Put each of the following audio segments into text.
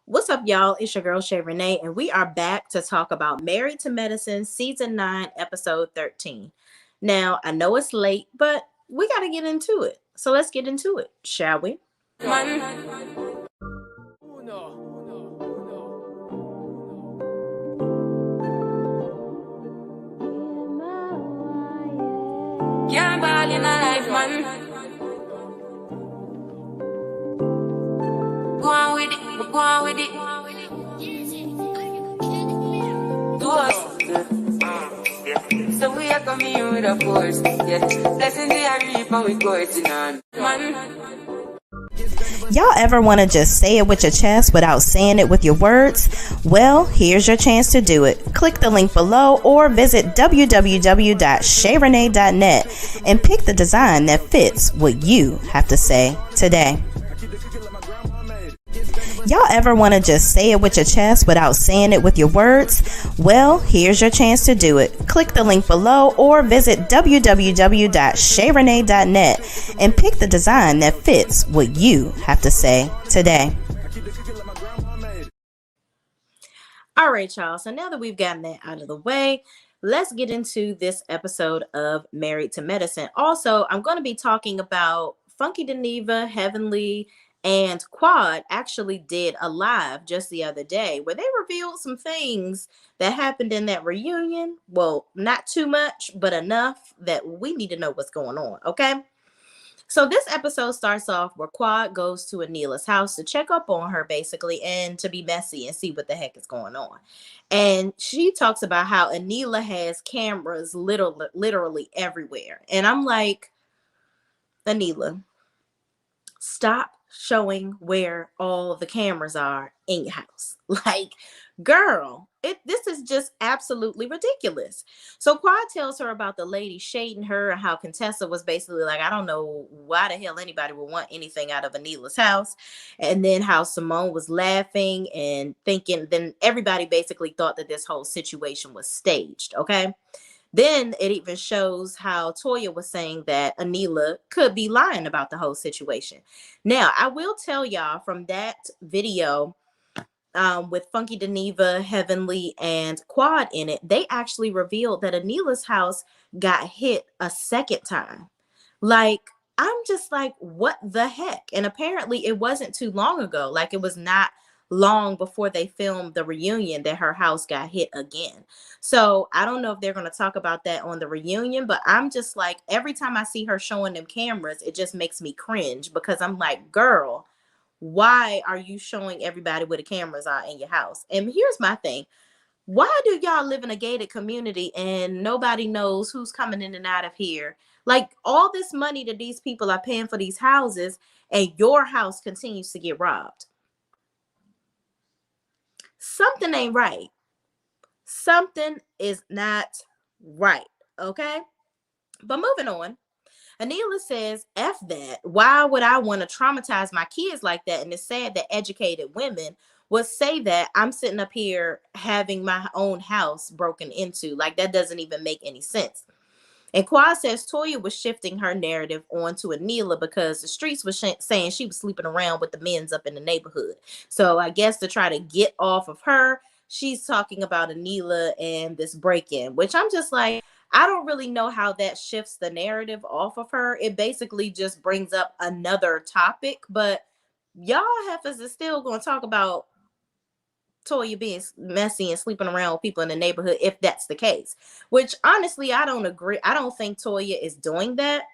What's up, y'all? It's your girl Shay Renee, and we are back to talk about Married to Medicine, Season 9, Episode 13. Now, I know it's late, but we got to get into it. So let's get into it, shall we? Can't ball in a life, man. Go on with it, go on with it. Do us. So we are coming in with a force. Yeah, blessing the reap and we coursing on. Man. Y'all ever want to just say it with your chest without saying it with your words? Well, here's your chance to do it. Click the link below or visit www.shayrenee.net and pick the design that fits what you have to say today. Y'all ever want to just say it with your chest without saying it with your words? Well, here's your chance to do it. Click the link below or visit www.shayrenee.net and pick the design that fits what you have to say today. All right, y'all. So now that we've gotten that out of the way, let's get into this episode of Married to Medicine. Also, I'm going to be talking about Funky Deneva, Heavenly, and Quad actually did a live just the other day where they revealed some things that happened in that reunion. Well, not too much, but enough that we need to know what's going on, okay? So this episode starts off where Quad goes to Anila's house to check up on her, basically, and to be messy and see what the heck is going on. And she talks about how Anila has cameras literally everywhere. And I'm like, Anila, stop showing where all the cameras are in your house. Like, girl, this is just absolutely ridiculous. So Quad tells her about the lady shading her and how Contessa was basically like, I don't know why the hell anybody would want anything out of Anila's house. And then how Simone was laughing and thinking, then everybody basically thought that this whole situation was staged. Okay. Then it even shows how Toya was saying that Anila could be lying about the whole situation. Now, I will tell y'all from that video with Funky Deneva, Heavenly, and Quad in it, they actually revealed that Anila's house got hit a second time. Like, I'm just like, what the heck? And apparently it wasn't too long ago. Like, it was not long before they filmed the reunion that her house got hit again. So I don't know if they're going to talk about that on the reunion, but I'm just like, every time I see her showing them cameras, it just makes me cringe because I'm like, girl, why are you showing everybody where the cameras are in your house? And here's my thing. Why do y'all live in a gated community and nobody knows who's coming in and out of here? Like, all this money that these people are paying for these houses, and your house continues to get robbed. Something ain't right. Something is not right. Okay. But moving on. Anila says, F that. Why would I want to traumatize my kids like that? And it's sad that educated women would say that. I'm sitting up here having my own house broken into. Like, that doesn't even make any sense. And Quad says Toya was shifting her narrative onto Anila because the streets were saying she was sleeping around with the men's up in the neighborhood. So I guess to try to get off of her, she's talking about Anila and this break-in, which I'm just like, I don't really know how that shifts the narrative off of her. It basically just brings up another topic, but y'all heifers is still going to talk about Toya being messy and sleeping around with people in the neighborhood if that's the case. Which honestly, I don't agree. I don't think Toya is doing that.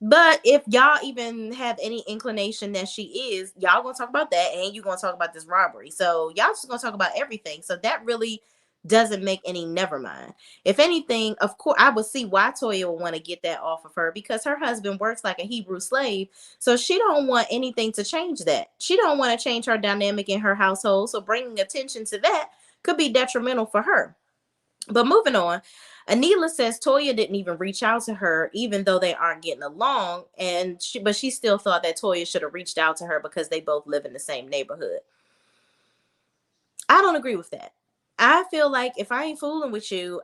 But if y'all even have any inclination that she is, y'all gonna talk about that, and you gonna talk about this robbery. So y'all just gonna talk about everything. So that really doesn't make any, never mind. If anything, of course, I would see why Toya would want to get that off of her because her husband works like a Hebrew slave. So she don't want anything to change that. She don't want to change her dynamic in her household. So bringing attention to that could be detrimental for her. But moving on, Anila says Toya didn't even reach out to her, even though they aren't getting along. But she still thought that Toya should have reached out to her because they both live in the same neighborhood. I don't agree with that. I feel like if I ain't fooling with you,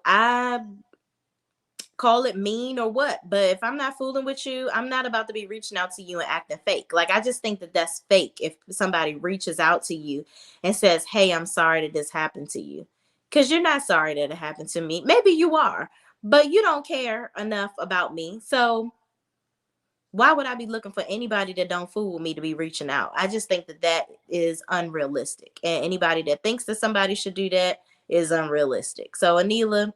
call it mean or what. But if I'm not fooling with you, I'm not about to be reaching out to you and acting fake. Like, I just think that that's fake if somebody reaches out to you and says, hey, I'm sorry that this happened to you. Because you're not sorry that it happened to me. Maybe you are, but you don't care enough about me. So why would I be looking for anybody that don't fool with me to be reaching out? I just think that that is unrealistic. And anybody that thinks that somebody should do that is unrealistic. So Anila,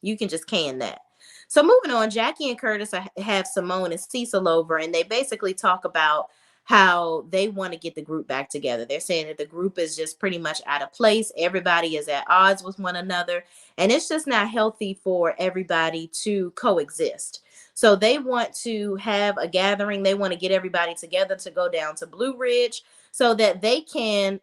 you can just can that. So moving on, Jackie and Curtis have Simone and Cecil over, and they basically talk about how they want to get the group back together. They're saying that the group is just pretty much out of place. Everybody is at odds with one another, and it's just not healthy for everybody to coexist. So they want to have a gathering. They want to get everybody together to go down to Blue Ridge so that they can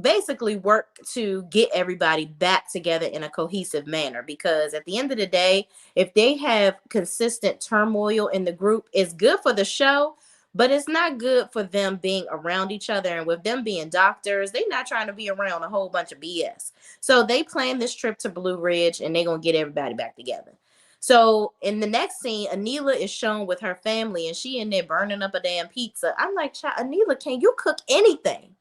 basically work to get everybody back together in a cohesive manner. Because at the end of the day, if they have consistent turmoil in the group, it's good for the show, but it's not good for them being around each other. And with them being doctors, they're not trying to be around a whole bunch of BS. So they plan this trip to Blue Ridge and they're going to get everybody back together. So in the next scene, Anila is shown with her family and she in there burning up a damn pizza. I'm like, Anila, can you cook anything?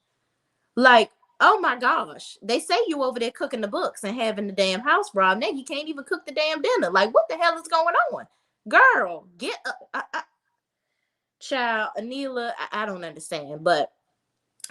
Like, oh my gosh. They say you over there cooking the books and having the damn house robbed. Now you can't even cook the damn dinner. Like, what the hell is going on? Girl, get up. Child, Anila, I don't understand. But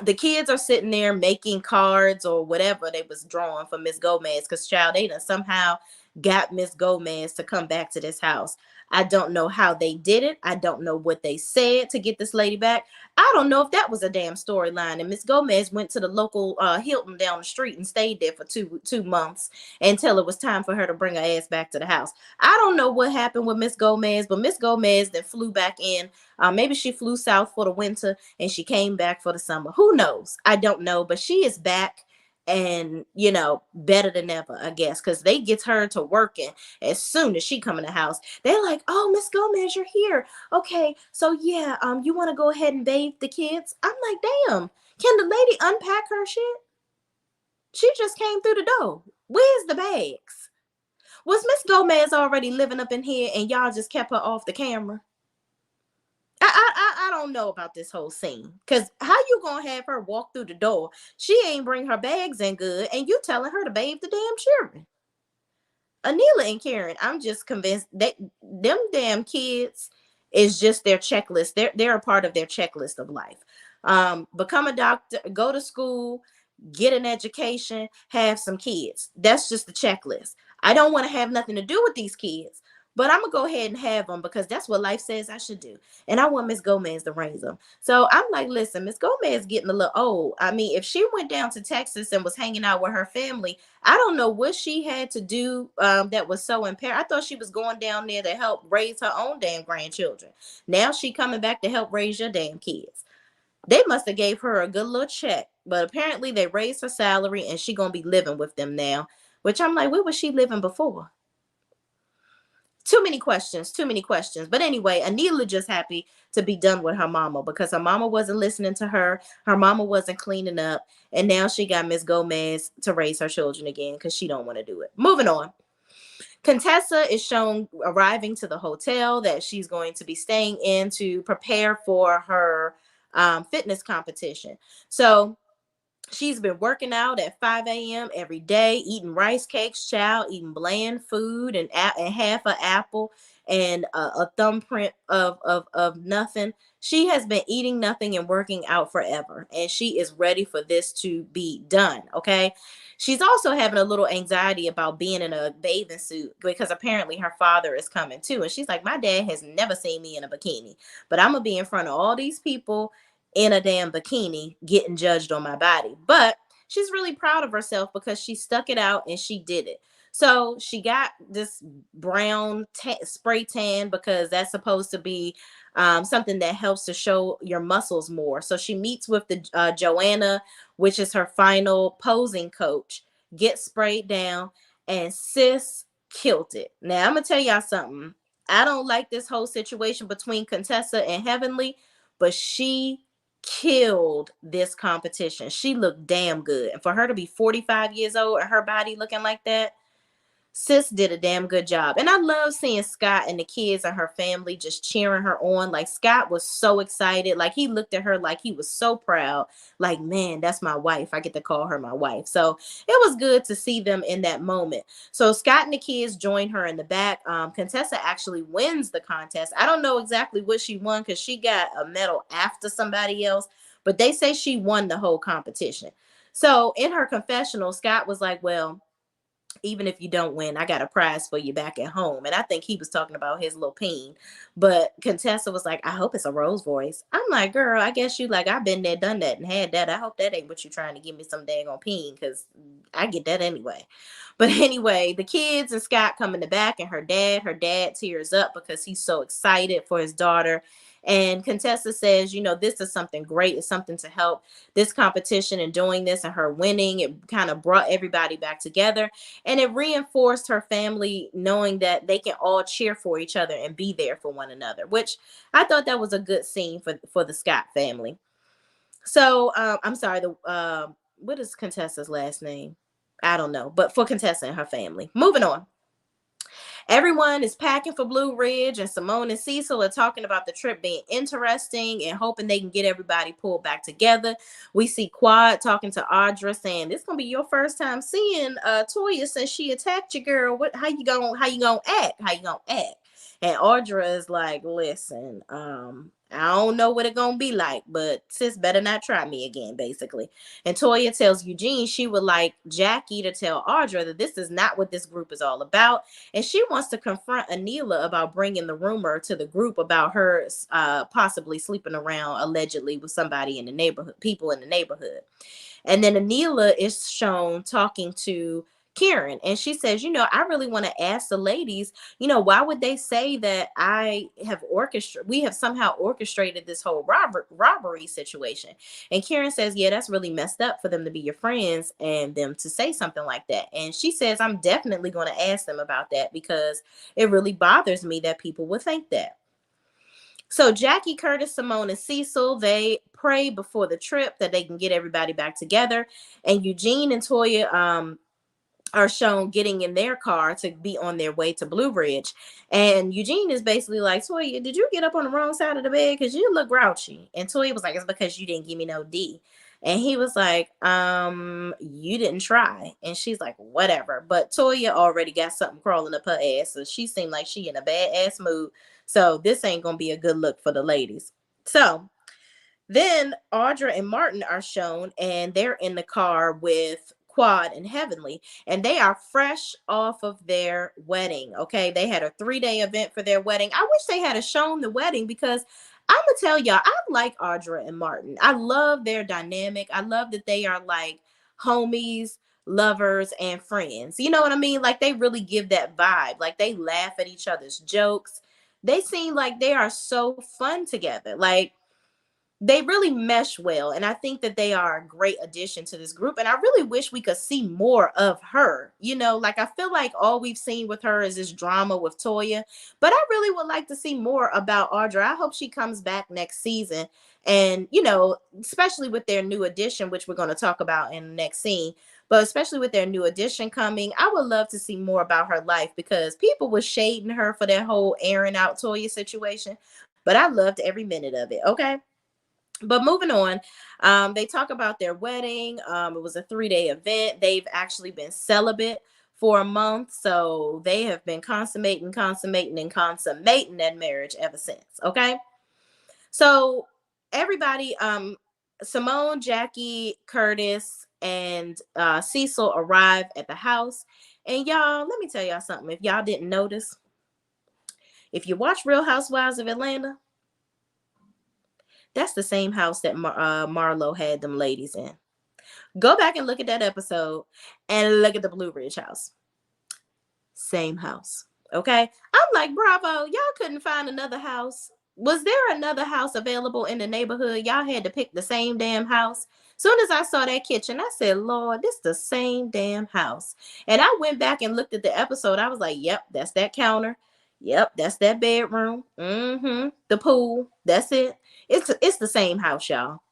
the kids are sitting there making cards or whatever they was drawing for Miss Gomez, because child, they done somehow got Miss Gomez to come back to this house. I don't know how they did it. I don't know what they said to get this lady back. I don't know if that was a damn storyline. And Miss Gomez went to the local Hilton down the street and stayed there for two months until it was time for her to bring her ass back to the house. I don't know what happened with Miss Gomez, but Miss Gomez then flew back in. Maybe she flew south for the winter and she came back for the summer. Who knows? I don't know, but she is back and better than ever, I guess, because they get her to working as soon as she come in the house. They're like, oh, Miss Gomez, you're here. Okay, so yeah, you want to go ahead and bathe the kids? I'm like, damn, can the lady unpack her shit? She just came through the door. Where's the bags? Was Miss Gomez already living up in here and y'all just kept her off the camera? I don't know about this whole scene, because how you gonna have her walk through the door? She ain't bring her bags in good, and you telling her to bathe the damn children. Anila and Karen, I'm just convinced that them damn kids is just their checklist. They're a part of their checklist of life. Become a doctor, go to school, get an education, have some kids. That's just the checklist. I don't want to have nothing to do with these kids, but I'm gonna go ahead and have them because that's what life says I should do. And I want Miss Gomez to raise them. So I'm like, listen, Miss Gomez getting a little old. I mean, if she went down to Texas and was hanging out with her family, I don't know what she had to do that was so impaired. I thought she was going down there to help raise her own damn grandchildren. Now she coming back to help raise your damn kids. They must have gave her a good little check, but apparently they raised her salary and she gonna be living with them now. Which I'm like, where was she living before? Too many questions, too many questions. But anyway, Anila just happy to be done with her mama because her mama wasn't listening to her. Her mama wasn't cleaning up. And now she got Miss Gomez to raise her children again because she don't want to do it. Moving on. Contessa is shown arriving to the hotel that she's going to be staying in to prepare for her fitness competition. So she's been working out at 5 a.m. every day, eating rice cakes, child, eating bland food and half an apple and a thumbprint of nothing. She has been eating nothing and working out forever, and she is ready for this to be done, okay? She's also having a little anxiety about being in a bathing suit because apparently her father is coming too. And she's like, my dad has never seen me in a bikini, but I'm going to be in front of all these people in a damn bikini getting judged on my body. But she's really proud of herself because she stuck it out and she did it. So she got this brown spray tan because that's supposed to be something that helps to show your muscles more. So she meets with the Joanna, which is her final posing coach, gets sprayed down, and sis killed it. Now I'm gonna tell y'all something. I don't like this whole situation between Contessa and Heavenly, but she killed this competition. She looked damn good. And for her to be 45 years old and her body looking like that, Sis did a damn good job. And I love seeing Scott and the kids and her family just cheering her on. Like, Scott was so excited. Like, he looked at her like he was so proud. Like, man, that's my wife. I get to call her my wife. So it was good to see them in that moment. So Scott and the kids join her in the back. Contessa actually wins the contest. I don't know exactly what she won because she got a medal after somebody else, but they say she won the whole competition. So in her confessional, Scott was like, well, even if you don't win, I got a prize for you back at home. And I think he was talking about his little peen. But Contessa was like, I hope it's a Rose voice. I'm like, girl, I guess you like, I've been there, done that, and had that. I hope that ain't what you're trying to give me some dang on peen, because I get that anyway. But anyway, the kids and Scott come in the back, and her dad tears up because he's so excited for his daughter. And Contessa says, this is something great. It's something to help this competition, and doing this and her winning, it kind of brought everybody back together. And it reinforced her family knowing that they can all cheer for each other and be there for one another, which I thought that was a good scene for the Scott family. So I'm sorry, what is Contessa's last name? I don't know, but for Contessa and her family. Moving on. Everyone is packing for Blue Ridge, and Simone and Cecil are talking about the trip being interesting and hoping they can get everybody pulled back together. We see Quad talking to Audra, saying this gonna be your first time seeing Toya since she attacked you, girl. How you gonna act? How you gonna act? And Audra is like, listen, I don't know what it gonna be like, but sis better not try me again, basically. And Toya tells Eugene she would like Jackie to tell Audra that this is not what this group is all about. And she wants to confront Anila about bringing the rumor to the group about her possibly sleeping around allegedly with somebody in the neighborhood, people in the neighborhood. And then Anila is shown talking to Karen, and she says, I really want to ask the ladies, why would they say that we have somehow orchestrated this whole robbery situation? And Karen says, yeah, that's really messed up for them to be your friends and them to say something like that. And she says, I'm definitely going to ask them about that because it really bothers me that people would think that. So Jackie, Curtis, Simone, and Cecil, they pray before the trip that they can get everybody back together. And Eugene and Toya are shown getting in their car to be on their way to Blue Ridge. And Eugene is basically like, Toya, did you get up on the wrong side of the bed? Because you look grouchy. And Toya was like, it's because you didn't give me no D. And he was like, you didn't try. And she's like, whatever. But Toya already got something crawling up her ass. So she seemed like she in a bad ass mood. So this ain't going to be a good look for the ladies. So then Audra and Martin are shown, and they're in the car with Quad and Heavenly, and they are fresh off of their wedding. Okay, they had a 3-day event for their wedding. I wish they had shown the wedding because I'm gonna tell y'all, I like Audra and Martin. I love their dynamic. I love that they are like homies, lovers, and friends. You know what I mean? Like they really give that vibe. Like they laugh at each other's jokes. They seem like they are so fun together. Like they really mesh well, and I think that they are a great addition to this group, and I really wish we could see more of her. Like I feel like all we've seen with her is this drama with Toya, but I really would like to see more about Audra. I hope she comes back next season, and especially with their new addition, which we're going to talk about in the next scene, but especially with their new addition coming, I would love to see more about her life because people were shading her for that whole airing out Toya situation, but I loved every minute of it. Okay. But moving on, they talk about their wedding. It was a 3-day event. They've actually been celibate for a month. So they have been consummating that marriage ever since. Okay. So everybody, Simone, Jackie, Curtis, and Cecil arrive at the house. And y'all, let me tell y'all something. If y'all didn't notice, if you watch Real Housewives of Atlanta, that's the same house that Marlo had them ladies in. Go back and look at that episode and look at the Blue Ridge house. Same house. Okay. I'm like, bravo. Y'all couldn't find another house. Was there another house available in the neighborhood? Y'all had to pick the same damn house. Soon as I saw that kitchen, I said, Lord, this is the same damn house. And I went back and looked at the episode. I was like, yep, that's that counter. Yep, that's that bedroom. The pool. That's it. It's the same house, y'all.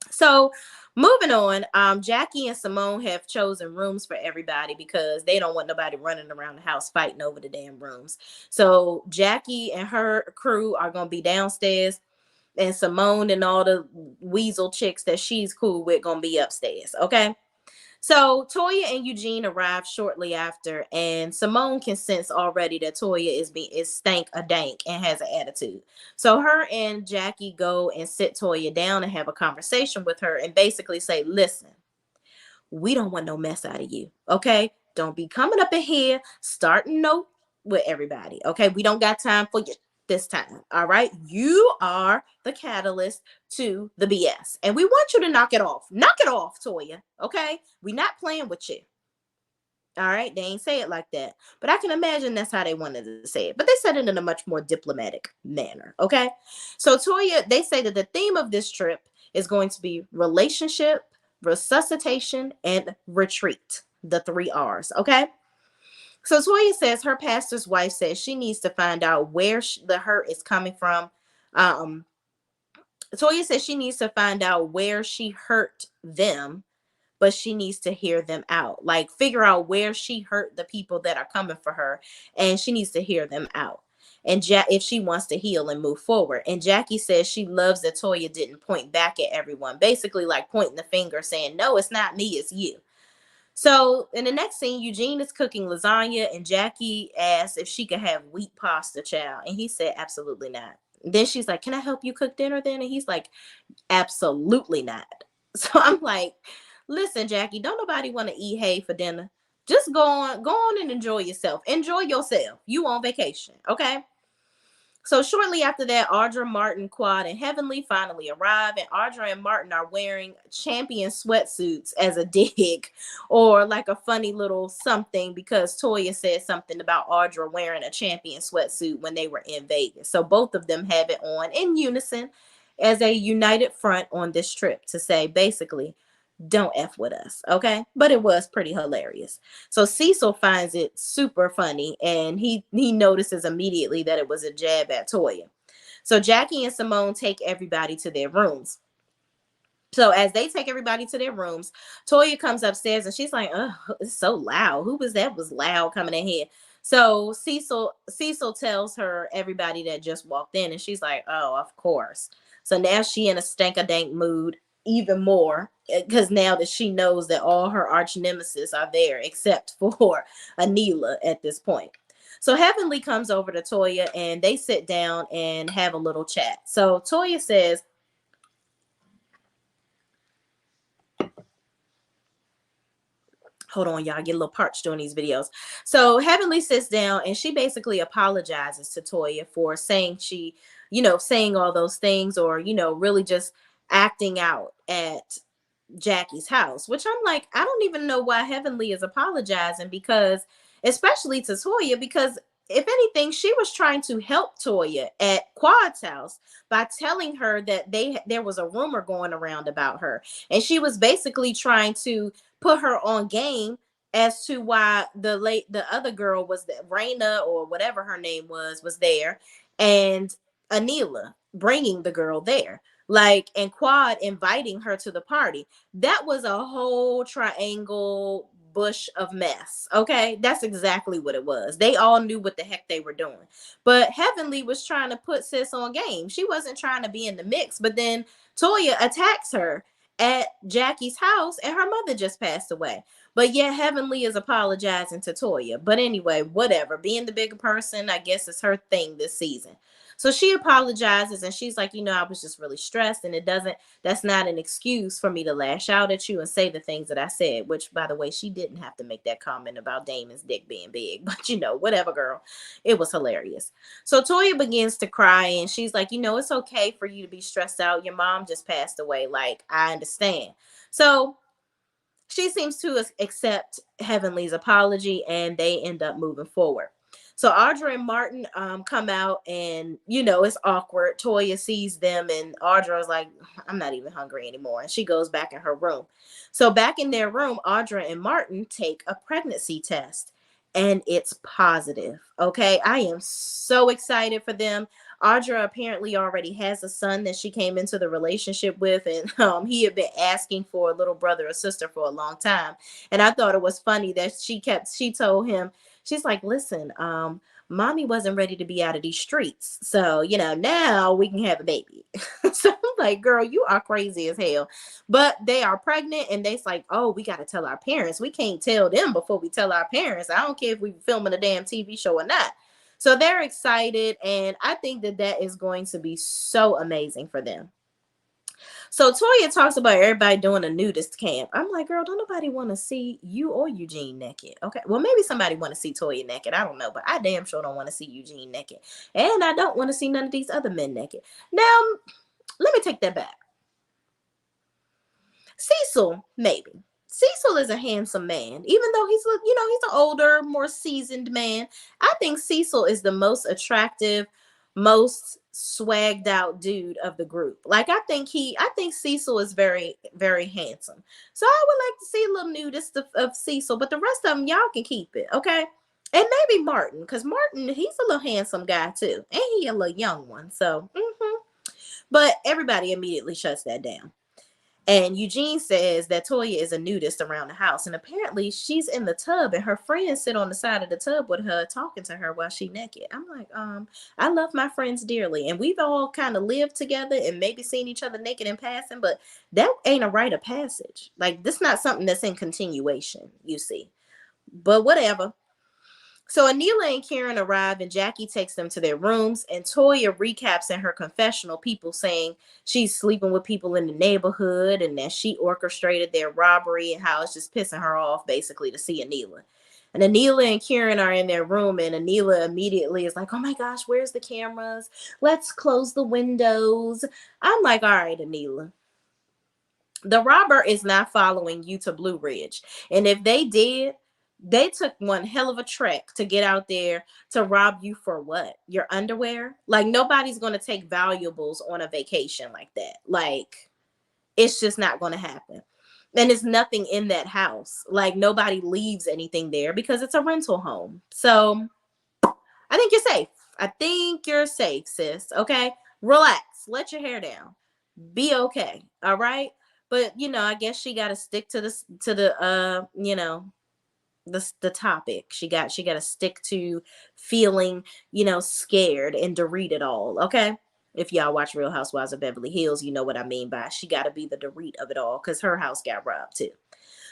So Moving on, Jackie and Simone have chosen rooms for everybody because they don't want nobody running around the house fighting over the damn rooms. So Jackie and her crew are gonna be downstairs, and Simone and all the weasel chicks that she's cool with gonna be upstairs. Okay. So Toya and Eugene arrive shortly after, and Simone can sense already that Toya is stank a dank and has an attitude. So her and Jackie go and sit Toya down and have a conversation with her and basically say, "Listen, we don't want no mess out of you. Okay, don't be coming up in here starting no with everybody. Okay, we don't got time for you this time. All right, you are the catalyst to the BS, and we want you to knock it off. Knock it off, Toya. Okay, we not playing with you." All right, they ain't say it like that, but I can imagine that's how they wanted to say it. But they said it in a much more diplomatic manner. Okay, so Toya, they say that the theme of this trip is going to be relationship, resuscitation, and retreat. The three R's. Okay. So Toya says her pastor's wife says she needs to find out where the hurt is coming from. Um, Toya says she needs to find out where she hurt them, but she needs to hear them out. Like figure out where she hurt the people that are coming for her, and she needs to hear them out. And if she wants to heal and move forward. And Jackie says she loves that Toya didn't point back at everyone, basically like pointing the finger saying, "No, it's not me, it's you." So in the next scene, Eugene is cooking lasagna, and Jackie asks if she could have wheat pasta, child. And he said, "Absolutely not." Then she's like, "Can I help you cook dinner then?" And he's like, "Absolutely not." So I'm like, "Listen, Jackie, don't nobody want to eat hay for dinner. Just go on and enjoy yourself. Enjoy yourself. You on vacation, okay?" So shortly after that, Audra, Martin, Quad, and Heavenly finally arrive, and Audra and Martin are wearing champion sweatsuits as a dig or like a funny little something because Toya said something about Audra wearing a champion sweatsuit when they were in Vegas. So both of them have it on in unison as a united front on this trip to say basically, don't F with us, okay? But it was pretty hilarious. So Cecil finds it super funny, and he notices immediately that it was a jab at Toya. So Jackie and Simone take everybody to their rooms. So as they take everybody to their rooms, Toya comes upstairs and she's like, "Oh, it's so loud. Who was that? Was loud coming in here." So Cecil tells her everybody that just walked in, and she's like, "Oh, of course." So now she in a stank-a-dank mood even more because now that she knows that all her arch nemesis are there except for Anila at this point. So Heavenly comes over to Toya and they sit down and have a little chat. So Toya says, hold on, y'all, get a little parched doing these videos. So Heavenly sits down and she basically apologizes to Toya for saying saying all those things or, really just acting out at Jackie's house, which I'm like, I don't even know why Heavenly is apologizing because, especially to Toya, because if anything, she was trying to help Toya at Quad's house by telling her that there was a rumor going around about her, and she was basically trying to put her on game as to why the other girl was that Raina or whatever her name was there, and Anila bringing the girl there, like, and Quad inviting her to the party. That was a whole triangle bush of mess. Okay, that's exactly what it was. They all knew what the heck they were doing, but Heavenly was trying to put sis on game. She wasn't trying to be in the mix, but then Toya attacks her at Jackie's house, and her mother just passed away. But yet Heavenly is apologizing to Toya. But anyway, whatever. Being the bigger person, I guess, is her thing this season. So she apologizes and she's like, I was just really stressed, and that's not an excuse for me to lash out at you and say the things that I said, which, by the way, she didn't have to make that comment about Damon's dick being big, but whatever, girl. It was hilarious. So Toya begins to cry and she's like, it's okay for you to be stressed out. Your mom just passed away. Like, I understand. So she seems to accept Heavenly's apology and they end up moving forward. So Audra and Martin come out and, it's awkward. Toya sees them and Audra is like, "I'm not even hungry anymore." And she goes back in her room. So back in their room, Audra and Martin take a pregnancy test and it's positive. Okay. I am so excited for them. Audra apparently already has a son that she came into the relationship with, and he had been asking for a little brother or sister for a long time. And I thought it was funny that she told him, she's like, listen, mommy wasn't ready to be out of these streets. So, now we can have a baby. So I'm like, girl, you are crazy as hell. But they are pregnant, and they's like, oh, we got to tell our parents. We can't tell them before we tell our parents. I don't care if we're filming a damn TV show or not. So they're excited, and I think that is going to be so amazing for them. So Toya talks about everybody doing a nudist camp. I'm like, girl, don't nobody want to see you or Eugene naked. Okay, well, maybe somebody want to see Toya naked. I don't know, but I damn sure don't want to see Eugene naked. And I don't want to see none of these other men naked. Now, let me take that back. Cecil, maybe. Cecil is a handsome man, even though he's an older, more seasoned man. I think Cecil is the most attractive, most swagged out dude of the group. Like, I think Cecil is very, very handsome. So I would like to see a little nudist of Cecil, but the rest of them, y'all can keep it, okay? And maybe Martin, because Martin, he's a little handsome guy too, and he a little young one. So, but everybody immediately shuts that down. And Eugene says that Toya is a nudist around the house. And apparently she's in the tub and her friends sit on the side of the tub with her, talking to her while she naked. I'm like, I love my friends dearly. And we've all kind of lived together and maybe seen each other naked in passing, but that ain't a rite of passage. Like, this is not something that's in continuation, you see. But whatever. So Anila and Karen arrive, and Jackie takes them to their rooms, and Toya recaps in her confessional people saying she's sleeping with people in the neighborhood and that she orchestrated their robbery and how it's just pissing her off basically to see Anila. And Anila and Karen are in their room, and Anila immediately is like, oh my gosh, where's the cameras? Let's close the windows. I'm like, all right, Anila. The robber is not following you to Blue Ridge. And if they did, they took one hell of a trek to get out there to rob you for what? Your underwear? Like, nobody's going to take valuables on a vacation like that. Like, it's just not going to happen. And there's nothing in that house. Like, nobody leaves anything there because it's a rental home. So I think you're safe. I think you're safe, sis. Okay. Relax. Let your hair down. Be okay. All right. But I guess she got to stick to the the topic. She got to stick to feeling, scared and Dorit it all. Okay. If y'all watch Real Housewives of Beverly Hills, you know what I mean by she got to be the Dorit of it all, because her house got robbed too.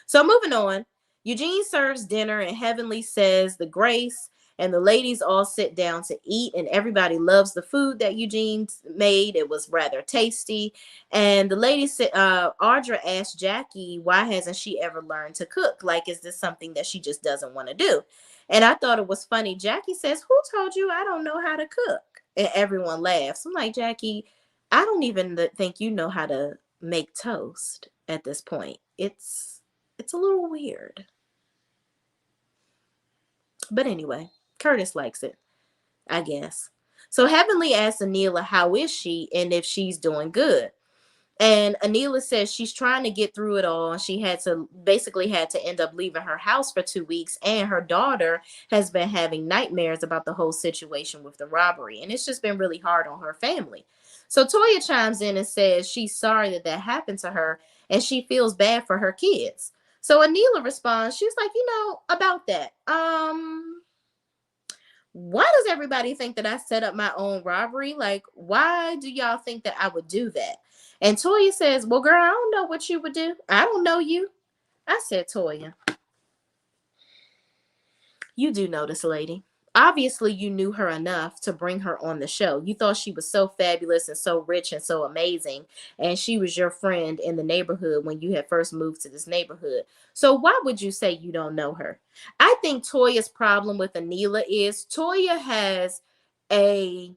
So moving on, Eugene serves dinner and Heavenly says the grace, and the ladies all sit down to eat, and everybody loves the food that Eugene made. It was rather tasty. And the ladies said, Audra asked Jackie, why hasn't she ever learned to cook? Like, is this something that she just doesn't want to do? And I thought it was funny. Jackie says, who told you I don't know how to cook? And everyone laughs. I'm like, Jackie, I don't even think you know how to make toast at this point. It's a little weird. But anyway, Curtis likes it, I guess. So Heavenly asks Anila, how is she, and if she's doing good. And Anila says she's trying to get through it all. She had to end up leaving her house for 2 weeks. And her daughter has been having nightmares about the whole situation with the robbery. And it's just been really hard on her family. So Toya chimes in and says she's sorry that happened to her, and she feels bad for her kids. So Anila responds, she's like, about that. Why does everybody think that I set up my own robbery? Like, why do y'all think that I would do that? And Toya says, well, girl, I don't know what you would do. I don't know you. I said, Toya, you do know this lady. Obviously, you knew her enough to bring her on the show. You thought she was so fabulous and so rich and so amazing. And she was your friend in the neighborhood when you had first moved to this neighborhood. So why would you say you don't know her? I think Toya's problem with Anila is Toya has a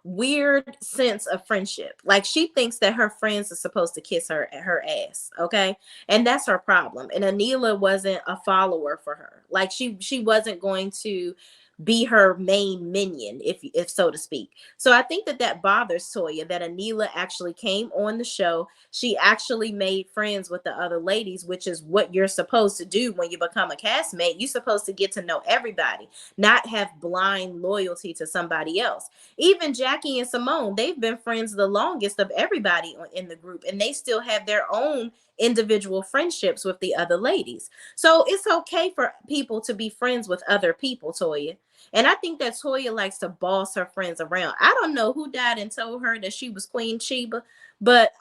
weird sense of friendship. Like, she thinks that her friends are supposed to kiss her ass, okay? And that's her problem. And Anila wasn't a follower for her. Like, she wasn't going to be her main minion, if so to speak. So I think that bothers Toya, that Anila actually came on the show. She actually made friends with the other ladies, which is what you're supposed to do when you become a castmate. You're supposed to get to know everybody, not have blind loyalty to somebody else. Even Jackie and Simone, they've been friends the longest of everybody in the group, and they still have their own individual friendships with the other ladies. So it's okay for people to be friends with other people, Toya. And I think that Toya likes to boss her friends around. I don't know who died and told her that she was Queen Sheba, but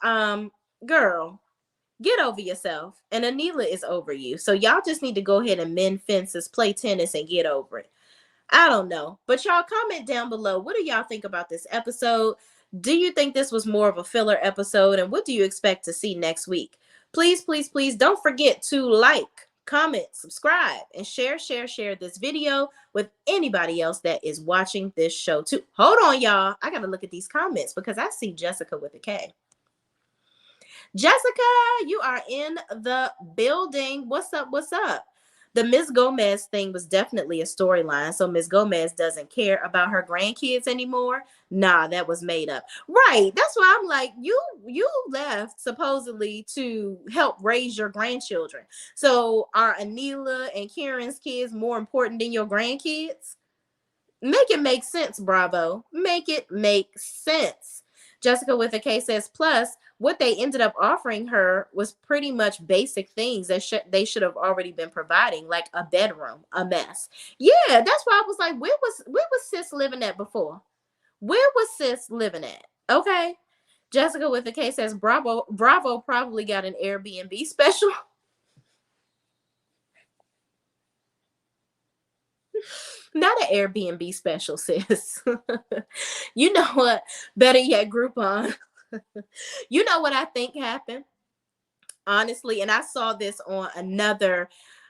girl, get over yourself. And Anila is over you. So y'all just need to go ahead and mend fences, play tennis, and get over it. I don't know. But y'all comment down below. What do y'all think about this episode? Do you think this was more of a filler episode? And what do you expect to see next week? Please, please, please don't forget to like, comment, subscribe, and share this video with anybody else that is watching this show too. Hold on, y'all. I got to look at these comments because I see Jessica with a K. Jessica, you are in the building. What's up? What's up? The Miss Gomez thing was definitely a storyline. So Miss Gomez doesn't care about her grandkids anymore. Nah, that was made up. Right. That's why I'm like, you left supposedly to help raise your grandchildren. So are Anila and Kieran's kids more important than your grandkids? Make it make sense, Bravo. Make it make sense. Jessica with a K says, plus, what they ended up offering her was pretty much basic things that they should have already been providing, like a bedroom, a mess. Yeah, that's why I was like, where was sis living at before? Where was sis living at? Okay. Jessica with a K says, Bravo probably got an Airbnb special. Not an Airbnb special, sis. You know what? Better yet, Groupon. You know what I think happened? Honestly, and I saw this on another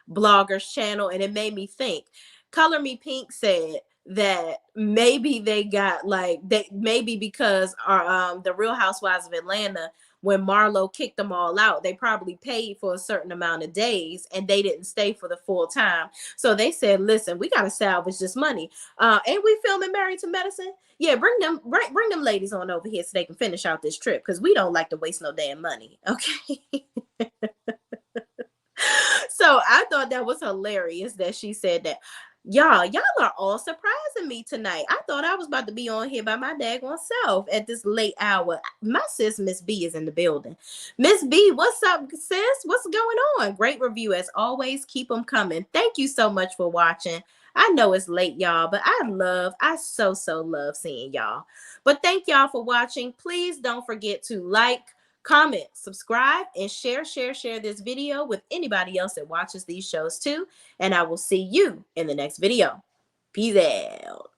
blogger's channel, and it made me think. Color Me Pink said that maybe they got like they maybe because our the Real Housewives of Atlanta, when Marlo kicked them all out, they probably paid for a certain amount of days and they didn't stay for the full time. So they said, listen, we gotta salvage this money. Ain't we filming Married to Medicine? Yeah, bring them ladies on over here so they can finish out this trip, because we don't like to waste no damn money. Okay. So I thought that was hilarious that she said that. Y'all are all surprising me tonight. I thought I was about to be on here by my daggone self at this late hour. My sis, Miss B, is in the building. Miss B, what's up, sis? What's going on? Great review as always. Keep them coming. Thank you so much for watching. I know it's late, y'all, but I so love seeing y'all. But thank y'all for watching. Please don't forget to like, comment, subscribe, and share this video with anybody else that watches these shows too. And I will see you in the next video. Peace out.